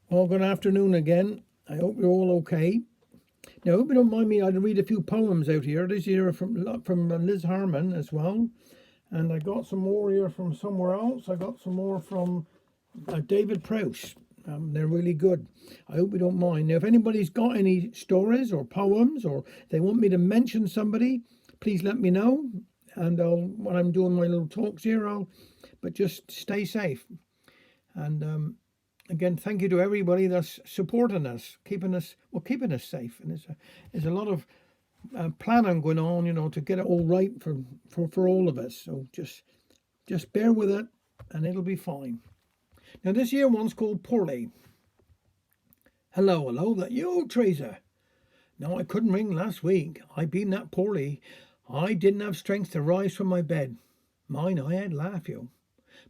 Well, good afternoon again. I hope you're all okay. Now, I hope you don't mind me. I'd read a few poems out here. This year from Liz Harmon as well, and I got some more here from somewhere else. I got some more from David Prowse. They're really good. I hope you don't mind. Now, if anybody's got any stories or poems, or they want me to mention somebody, please let me know. And when I'm doing my little talks here, but just stay safe. And again, thank you to everybody that's supporting us, keeping us safe. And there's a lot of planning going on, to get it all right for all of us. So just bear with it, and it'll be fine. Now this year one's called Poorly. Hello, that you, Teresa? No, I couldn't ring last week. I been that poorly. I didn't have strength to rise from my bed. Mine, I had laugh you.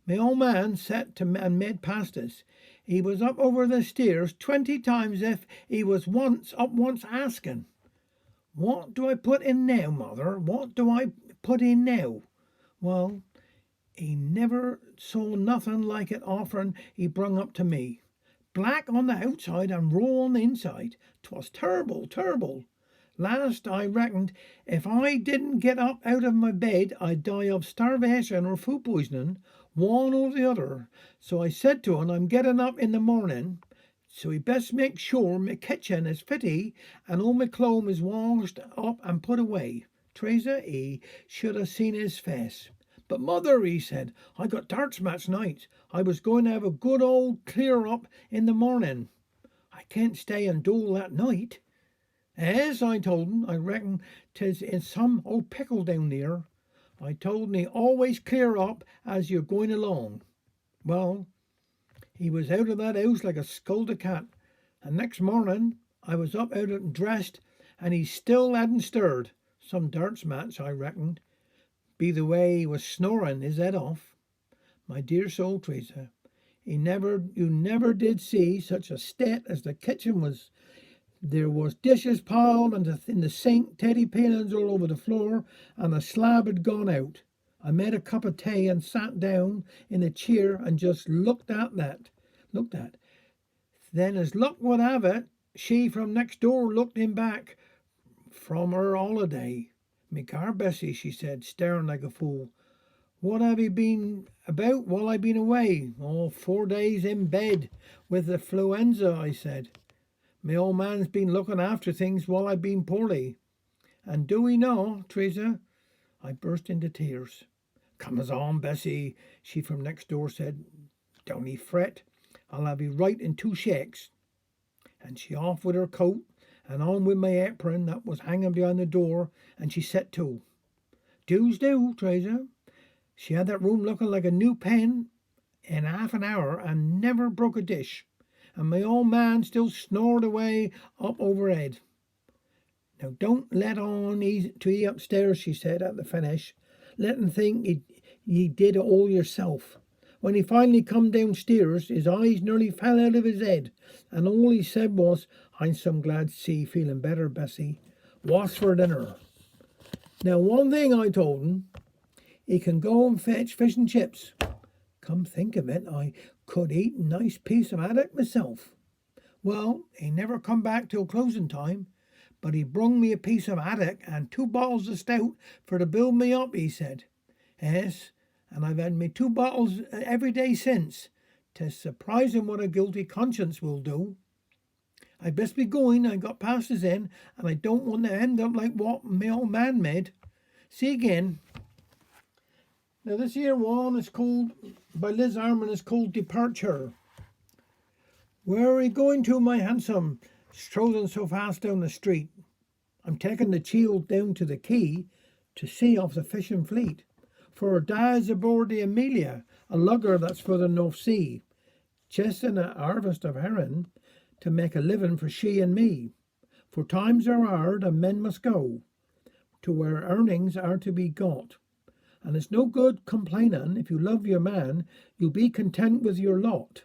My old man sat and made past us. He was up over the stairs 20 times if he was once asking, "What do I put in now, mother? What do I put in now?" Well, he never saw nothing like it offering he brung up to me. Black on the outside and raw on the inside. 'Twas terrible. Last I reckoned if I didn't get up out of my bed I'd die of starvation or food poisoning, one or the other. So I said to him, I'm getting up in the morning, so he best make sure my kitchen is fitty and all my clothes is washed up and put away. Teresa, he should have seen his face. But mother, he said, I got darts match night. I was going to have a good old clear up in the morning. I can't stay and dole that night. As I told him, I reckon 'tis in some old pickle down there. I told him he always clear up as you're going along. Well, he was out of that house like a scolded cat, and next morning I was up out and dressed, and he still hadn't stirred. Some darts match, I reckoned, be the way he was snoring his head off. My dear soul, Teresa, you never did see such a state as the kitchen was. There was dishes piled in the sink, teddy paintings all over the floor, and the slab had gone out. I made a cup of tea and sat down in a chair and just looked at. Then, as luck would have it, she from next door looked in back from her holiday. "Me car, Bessie," she said, staring like a fool. "What have you been about while I've been away?" "Oh, 4 days in bed with the fluenza," I said. "My old man's been looking after things while I've been poorly. And do we know, Teresa?" I burst into tears. "Come on, Bessie," she from next door said. "Don't 'ee fret. I'll have you right in 2 shakes." And she off with her coat, and on with my apron that was hanging behind the door, and she set to. Do's do, Teresa. She had that room looking like a new pen in half an hour, and never broke a dish. And my old man still snored away up overhead. "Now don't let on to 'ee upstairs," she said at the finish. "Let him think ye did it all yourself." When he finally come downstairs, his eyes nearly fell out of his head, and all he said was, "I'm some glad to see you feeling better, Bessie. What's for dinner?" Now one thing I told him, he can go and fetch fish and chips. Come think of it, I could eat a nice piece of haddock myself. Well, he never come back till closing time, but he brung me a piece of haddock and 2 bottles of stout for to build me up, he said. Yes, and I've had me 2 bottles every day since. 'Tis surprising what a guilty conscience will do. I best be going, I got passes in, and I don't want to end up like what my old man made. See you again. Now this here one is called, by Liz Harmon, is called Departure. Where are you going to, my handsome, strolling so fast down the street? I'm taking the child down to the quay to see off the fishing fleet. For her dad's aboard the Amelia, a lugger that's for the North Sea, chasing a harvest of herring to make a living for she and me. For times are hard and men must go to where earnings are to be got. And it's no good complaining. If you love your man, you'll be content with your lot.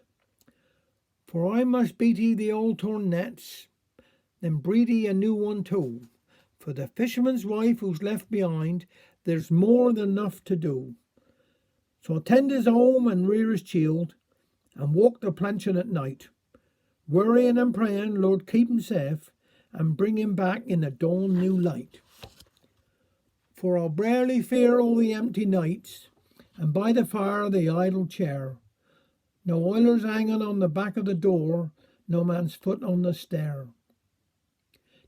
For I must beat 'ee the old torn nets, then breed 'ee a new one too. For the fisherman's wife who's left behind, there's more than enough to do. So I'll tend his home and rear his child, and walk the planchon at night. worrying and praying, Lord, keep him safe and bring him back in the dawn new light. For I'll barely fear all the empty nights, and by the fire the idle chair. No oilers hanging on the back of the door, no man's foot on the stair.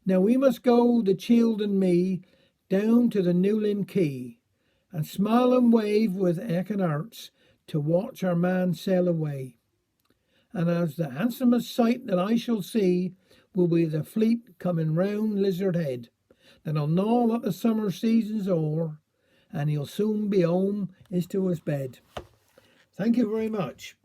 Now we must go, the child and me, down to the Newlyn Quay, and smile and wave with aching hearts to watch our man sail away. And as the handsomest sight that I shall see will be the fleet coming round Lizard Head, then I'll know that the summer season's o'er, and he'll soon be home is to his bed. Thank you very much.